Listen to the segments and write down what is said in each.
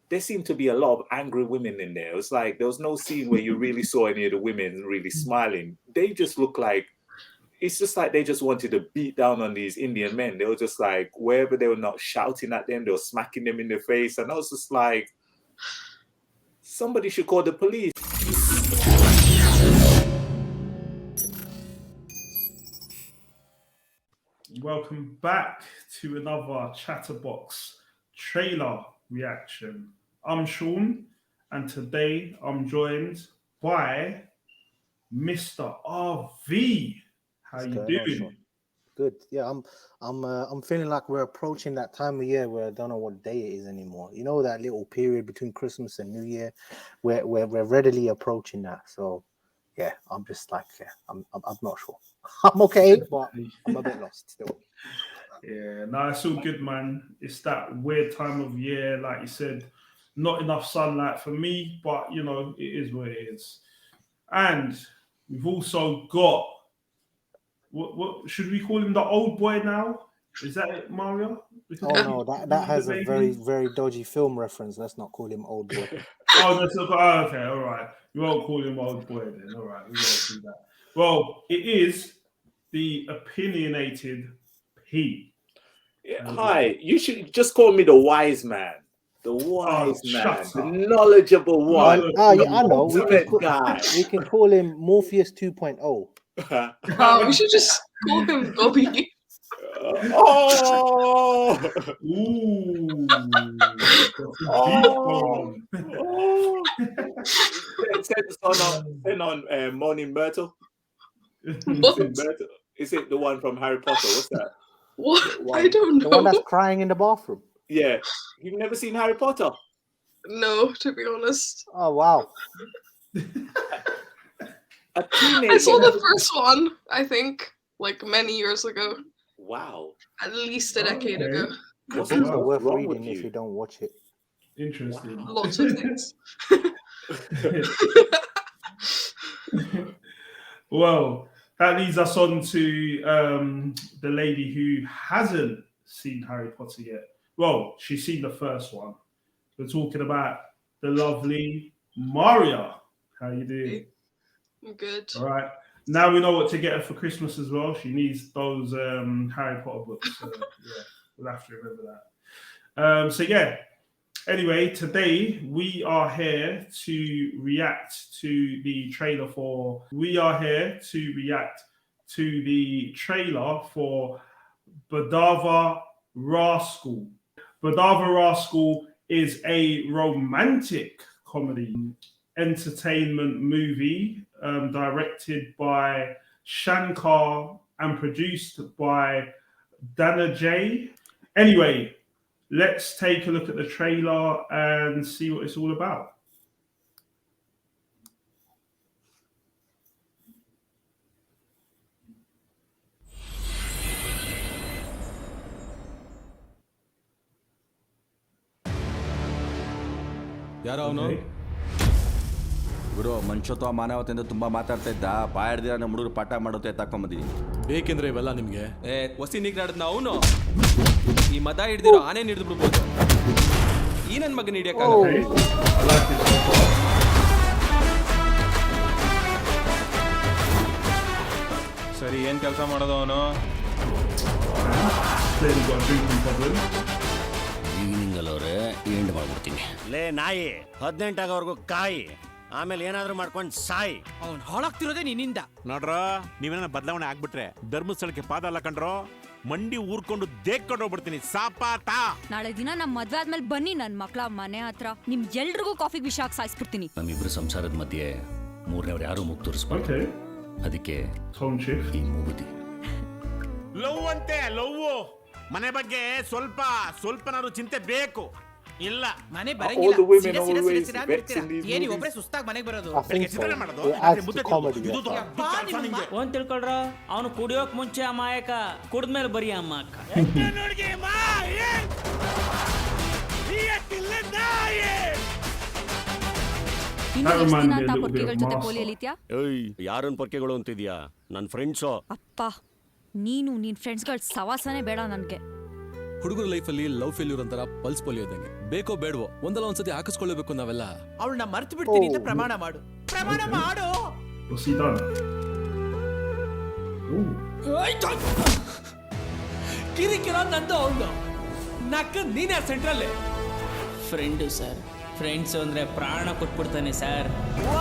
there seemed to be a lot of angry women in there. It was like there was no scene where you really saw any of the women really smiling. They just look like it's just like they just wanted to beat down on these Indian men. They were just like wherever they were not shouting at them, they were smacking them in the face, and I was just like, somebody should call the police. Welcome back to another Chatterbox trailer reaction. I'm Sean, and today I'm joined by Mr. RV. How you doing? Good. Yeah, I'm feeling like we're approaching that time of year where I don't know what day it is anymore. You know, that little period between Christmas and New Year, we're readily approaching that. So yeah, I'm just like, yeah, I'm not sure. I'm okay, but I'm a bit lost still. Yeah, no, it's all good, man. It's that weird time of year, like you said, not enough sunlight for me, but you know, it is what it is. And we've also got what should we call him, the old boy now? Is that it, Maarya? Oh no, that has a very, very dodgy film reference. Let's not call him old boy. Okay, all right. We won't call him old boy then. All right, we won't do that. Well, it is the opinionated P. Yeah, hi, you should just call me the wise man. The wise man, the knowledgeable one. Yeah, I know. We can call him Morpheus 2.0. We should just call him Bobby. Send on Morning Myrtle. Is it the one from Harry Potter? What's that? What? I don't know. The one that's crying in the bathroom. Yeah. You've never seen Harry Potter? No, to be honest. Oh, wow. I saw the first one, I think, like many years ago. Wow. At least a decade ago. It's worth reading if you don't watch it. Interesting. Wow. Lots of things. Well, that leads us on to the lady who hasn't seen Harry Potter yet. Well, she's seen the first one. We're talking about the lovely Maarya. How you doing? I'm good. All right. Now we know what to get her for Christmas as well. She needs those Harry Potter books. So, yeah, we'll have to remember that. So yeah. Anyway, today we are here to react to the trailer for. We are here to react to the trailer for Badava Rascal. Badava Rascal is a romantic comedy entertainment movie directed by Shankar and produced by Dhananjay. Anyway, let's take a look at the trailer and see what it's all about. ಯಾರೋ ಅವನು ಗುರು ಮನುಷ್ಯತ್ವ ಮಾನವತೆಯಿಂದ ತುಂಬಾ ಮಾತಾಡ್ತಾ ಇದ್ದ ಬಾಯಡ್ದಿರ ನಮ್ಮ ಹುಡುಗರು ಪಾಠ ಮಾಡುತ್ತೆ ತಕೊಂಬಂದಿದ್ದೀನಿ. ಬೇಕೆಂದ್ರೆ ಇವೆಲ್ಲ ನಿಮ್ಗೆ ಹೊಸಿ ನಿಗ್ರಾಡದ್ನ ಅವನು ಈ ಮದ ಹಿಡ್ದಿರೋ ಆನೆ ಹಿಡಿದು ಬಿಡ್ಬೋದು. ಈ ನನ್ನ ಮಗನ ಹಿಡಿಯಕ್ಕಾಗಲ್ಲ. ಸರಿ, ಏನ್ ಕೆಲಸ ಮಾಡೋದು ಅವನು? ಈವ್ನಿಂಗ್ ಅಲ್ಲವ್ರೆ ಎಂಡ್ ಮಾಡ್ಬಿಡ್ತೀನಿ. ಲೇ ನಾಯಿ, 18 ಆಗೋವರೆಗೂ ಕಾಯಿ, ಆಮೇಲೆ ಏನಾದ್ರೂ ಮಾಡ್ಕೊಂಡು ಸಾಯಿ. ಅವ್ನು ಹಾಳಾಗ್ತಿರೋದೇ ನಿನ್ನಿಂದ. ನೋಡ್ರ, ನೀವೇನ ಬದಲಾವಣೆ ಆಗ್ಬಿಟ್ರೆ ಧರ್ಮಸ್ಥಳಕ್ಕೆ ಪಾದ ಅಲ್ಲ ಕಂಡ್ರೋ, ಮಂಡಿ ಊರ್ಕೊಂಡು ದೇಕ್ಕೊಂಡು ಹೋಗ್ಬಿಡ್ತೀನಿ. ಸಾಪಾತ. ನಾಳೆ ದಿನ ನಮ್ ಮದ್ವೆ ಆದ್ಮೇಲೆ ಬನ್ನಿ ನನ್ ಮಕ್ಳ ಮನೆ ಹತ್ರ, ನಿಮ್ ಎಲ್ರಿಗೂ ಕಾಫಿ ವಿಷ ಹಾಕಿ ಸಾಯಿಸ್ಬಿಡ್ತೀನಿ. ನಮ್ಮಿಬ್ರು ಸಂಸಾರದ ಮಧ್ಯೆ ಮೂರನೇವ್ರು ಯಾರು ಮೂಗ್ ತೋರಿಸ್ಬಾರ್ದು. ಅದಕ್ಕೆ ಈ ಮೂಗುತಿ. ಲವ್ ಅಂತೆ, ಲವ್. ಮನೆ ಬಗ್ಗೆ ಸ್ವಲ್ಪನಾದ್ರು ಚಿಂತೆ ಬೇಕು. ಇಲ್ಲ ಮನೆ ಬರಂಗಿಲ್ಲ. ಒಬ್ರೆ ಸುಸ್ತಾಗಿ ಮನೆಗೆ ಬರೋದು. ಒಂದ್ ತಿಳ್ಕೊಳ್ರ, ಅವನು ಕುಡಿಯೋಕ್ ಮುಂಚೆ ಅಮಾಯಕ, ಕುಡಿದ್ಮೇಲೆ ಬರೀ ಅಮ್ಮ ಅಕ್ಕ. ಯಾರನ್ ಪೊರ್ಕೆಗಳು ಅಂತಿದ್ಯಾ? ನನ್ನ ಫ್ರೆಂಡ್ಸು. ಅಪ್ಪ, ನೀನು ನಿನ್ ಫ್ರೆಂಡ್ಸ್ಗಳ ಸವಾಸನೆ ಬೇಡ ನನ್ಗೆ. ಹುಡುಗರ ಲೈಫಲ್ಲಿ ಲವ್ ಫೇಲ್ಯೂರ್ ಅಂತಾರ ಪಲ್ಸ್ ಪೋಲಿಯೋ ಇದ್ದಂಗೆ. ಬೇಕೋ ಬೇಡವೋ ಒಂದಲ್ಲ ಒಂದ್ಸತಿ ಹಾಕಿಸ್ಕೊಳ್ಳೇಬೇಕು ನಾವೆಲ್ಲ. ಅವಳನ್ನ ಮರ್ತು ಬಿಡ್ತೀನಿ ಅಂತ ಪ್ರಮಾಣ ಮಾಡು. ಪ್ರಮಾಣ ಮಾಡು. What's he done? ಕಿರಿಕಿರ ನಂದು ಅವನು ನಕ್ಕ ನೀನೇ ಸೆಂಟ್ರಲ್ಲಿ. ಫ್ರೆಂಡು ಸರ್, ಫ್ರೆಂಡ್ಸ್ ಅಂದ್ರೆ ಪ್ರಾಣ ಕೊಟ್ಬಿಡ್ತಾನೆ sir.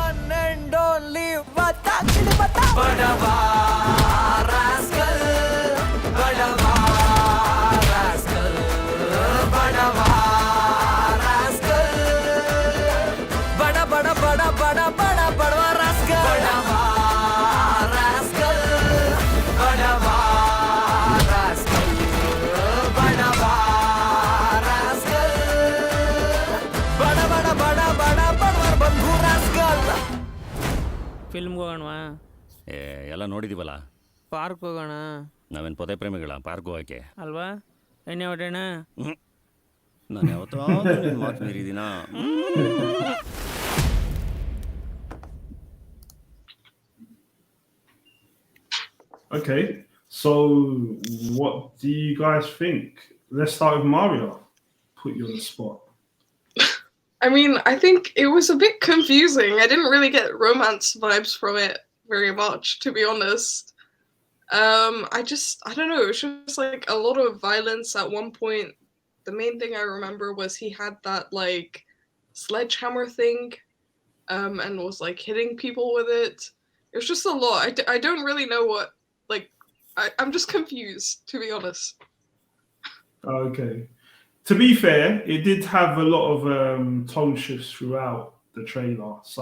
One and only Badava Rascal, Badava Rascal, Badava Rascal, Bada Bada Bada Bada Bada Badava Rascal, Badava Rascal, Badava Rascal, Badava Rascal, Bada Bada Bada Bada Badava Bandhu Rascal. ಫಿಲ್ಮ್ಗೆ ಹೋಗೋಣವಾ? ಎಲ್ಲ ನೋಡಿದೀವಲ್ಲ. Park ಹೋಗೋಣ? ನಾವೇನು ಪೊದೆ ಪ್ರೇಮಿಗಳ park ಹೋಗಕ್ಕೆ ಅಲ್ವಾ? ಎಣ್ಣೆ ಹೊಡೆಯೋಣ? ನಾನು ಯಾವತ್ತೋ ಮಾತು ಮೀರಿದ್ದೀನಾ? Okay, so what do you guys think? Let's start with Maarya. Put you on the spot. I mean, I think it was a bit confusing. I didn't really get romance vibes from it very much, to be honest. I don't know, it was just like a lot of violence at one point. The main thing I remember was he had that like sledgehammer thing, and was like hitting people with it. It was just a lot. I don't really know what, like, I'm just confused, to be honest. Okay. To be fair, it did have a lot of tone shifts throughout the trailer. So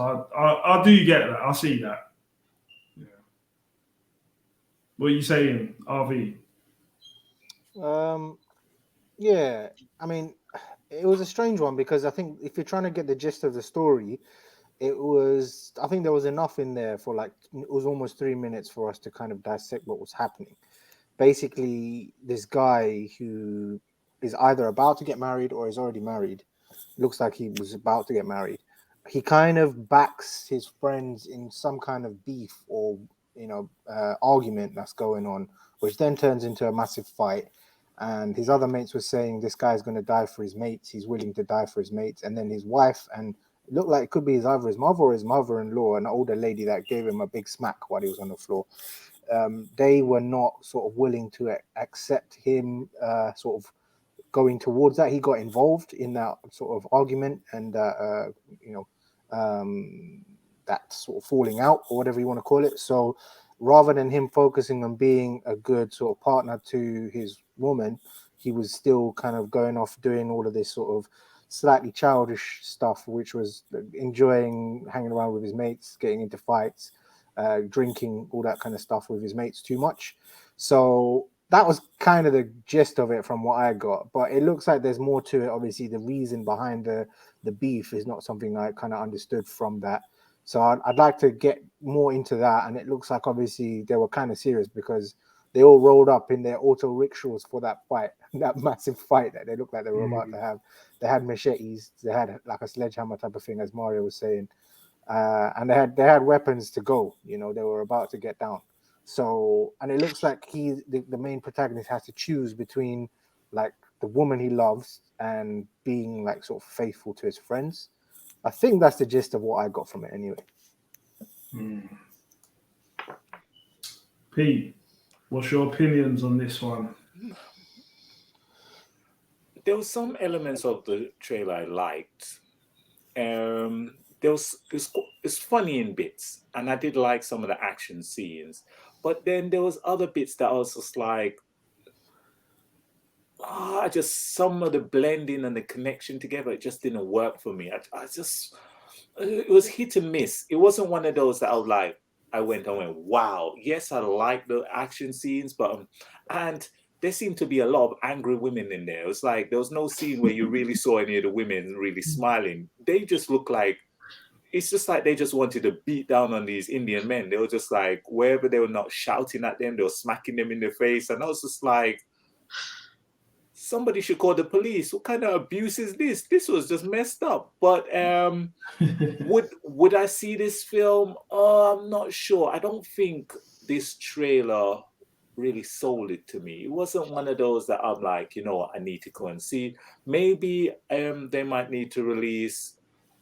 I do get that. I see that. Yeah. What are you saying, RV? Yeah, I mean, it was a strange one because I think if you're trying to get the gist of the story, I think there was enough in there for like, it was almost 3 minutes for us to kind of dissect what was happening. Basically, this guy who is either about to get married or is already married, looks like he was about to get married. He kind of backs his friends in some kind of beef or, argument that's going on, which then turns into a massive fight. And his other mates were saying this guy's going to die for his mates. He's willing to die for his mates. And then his wife, and it looked like it could be either his mother or his mother-in-law, an older lady that gave him a big smack while he was on the floor. They were not sort of willing to accept him sort of going towards that. He got involved in that sort of argument and that sort of falling out or whatever you want to call it. So rather than him focusing on being a good sort of partner to his woman, he was still kind of going off doing all of this sort of slightly childish stuff, which was enjoying hanging around with his mates, getting into fights, drinking, all that kind of stuff with his mates too much. So that was kind of the gist of it from what I got. But it looks like there's more to it. Obviously, the reason behind the beef is not something I kind of understood from that. So I'd like to get more into that. And it looks like obviously they were kind of serious because they all rolled up in their auto rickshaws for that fight, that massive fight that they looked like they were about to have. They had machetes, they had like a sledgehammer type of thing, as Maarya was saying. And they had weapons to go, they were about to get down. So, and it looks like the main protagonist has to choose between like the woman he loves and being like sort of faithful to his friends. I think that's the gist of what I got from it anyway. Pete, what's your opinions on this one? There were some elements of the trailer I liked. It's funny in bits, and I did like some of the action scenes. But then there was other bits that I was just like, some of the blending and the connection together, it just didn't work for me. It was hit and miss. It wasn't one of those that I went, wow, yes, I like the action scenes, but and there seemed to be a lot of angry women in there. It was like there was no scene where you really saw any of the women really smiling. They just look like, it's just like they just wanted to beat down on these Indian men. They were just like, wherever they were not shouting at them, they were smacking them in the face. And I was just like, somebody should call the police. What kind of abuse is this? This was just messed up. But would I see this film? I'm not sure. I don't think this trailer really sold it to me. It wasn't one of those that I'm like, you know what, I need to go and see. Maybe they might need to release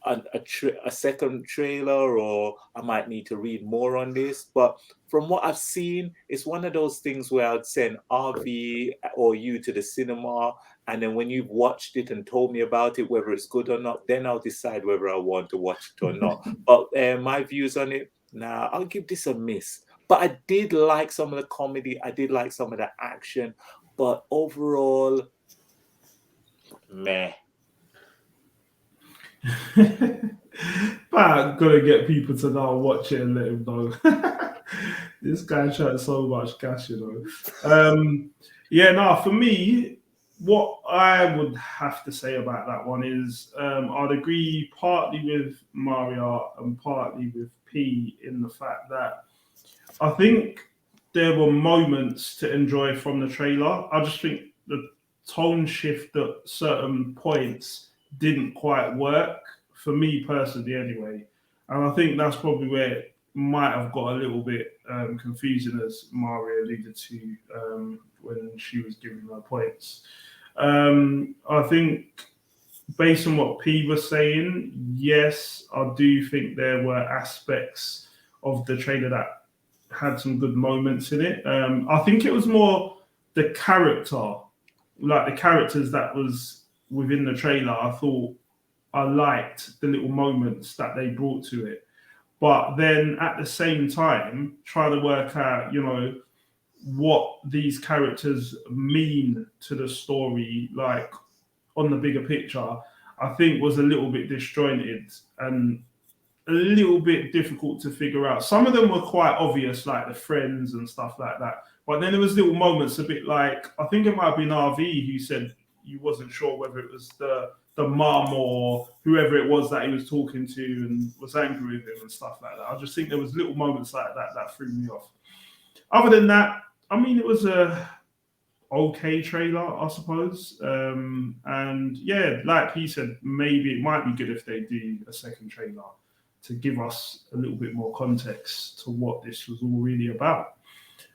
a second trailer, or I might need to read more on this. But from what I've seen, it's one of those things where I'd send RV or you to the cinema, and then when you've watched it and told me about it, whether it's good or not, then I'll decide whether I want to watch it or not. But my views on it, nah, I'll give this a miss. But I did like some of the comedy, I did like some of the action, but overall, meh. But I'm gonna get people to now watch it and let him know. This guy tried so much cash, you know. Yeah, no, for me, what I would have to say about that one is I'd agree partly with Maarya and partly with P in the fact that I think there were moments to enjoy from the trailer. I just think the tone shift at certain points didn't quite work for me personally anyway. And I think that's probably where it might have got a little bit confusing, as Maarya alluded to when she was giving her points. I think based on what P was saying, yes, I do think there were aspects of the trailer that had some good moments in it. I think it was more the character, like the characters that was within the trailer. I thought I liked the little moments that they brought to it. But then at the same time, trying to work out, you know, what these characters mean to the story, like on the bigger picture, I think was a little bit disjointed and a little bit difficult to figure out. Some of them were quite obvious, like the friends and stuff like that. But then there was little moments a bit like, I think it might have been RV who said you wasn't sure whether it was the mum or whoever it was that he was talking to and was angry with him and stuff like that. I just think there was little moments like that that threw me off. Other than that, I mean, it was a okay trailer, I suppose. And yeah, like he said, maybe it might be good if they do a second trailer to give us a little bit more context to what this was all really about.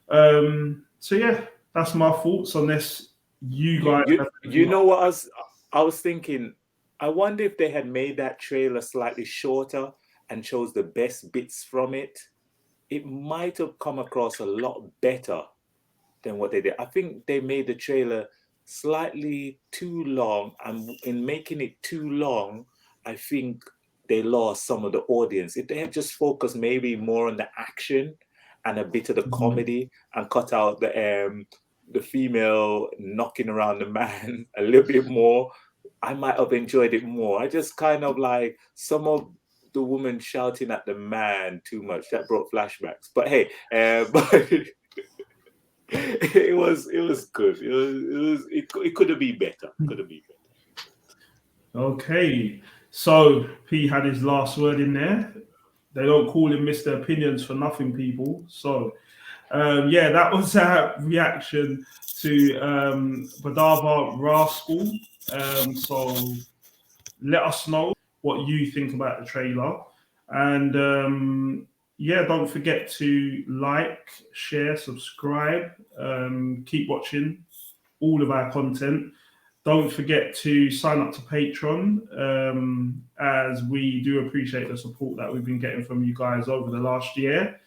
So yeah, that's my thoughts on this. You guys, you know what I was thinking? I wonder if they had made that trailer slightly shorter and chose the best bits from it, it might have come across a lot better than what they did. I think they made the trailer slightly too long, and in making it too long, I think they lost some of the audience. If they had just focused maybe more on the action and a bit of the comedy and cut out the female knocking around the man a little bit more, I might have enjoyed it more. I just kind of like some of the woman shouting at the man too much. That brought flashbacks. But hey, but it was good. It could have been better. Could have been better. Okay, so P had his last word in there. They don't call him Mr. Opinions for nothing, people. So yeah, that was our reaction to Badava Rascal. So let us know what you think about the trailer. And yeah, don't forget to like, share, subscribe. Keep watching all of our content. Don't forget to sign up to Patreon, as we do appreciate the support that we've been getting from you guys over the last year.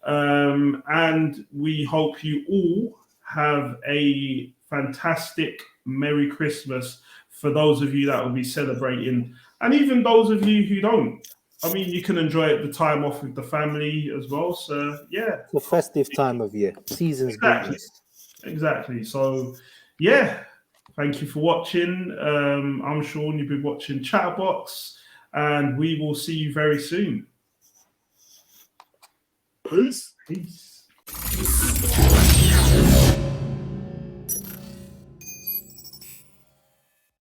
And we hope you all have a fantastic Merry Christmas for those of you that will be celebrating, and even those of you who don't. I mean, you can enjoy it the time off with the family as well. So yeah, the festive time of year, season's greatness. Exactly. So yeah, thank you for watching. I'm Sean. You've been watching Chatterbox, and we will see you very soon. Peace. Peace.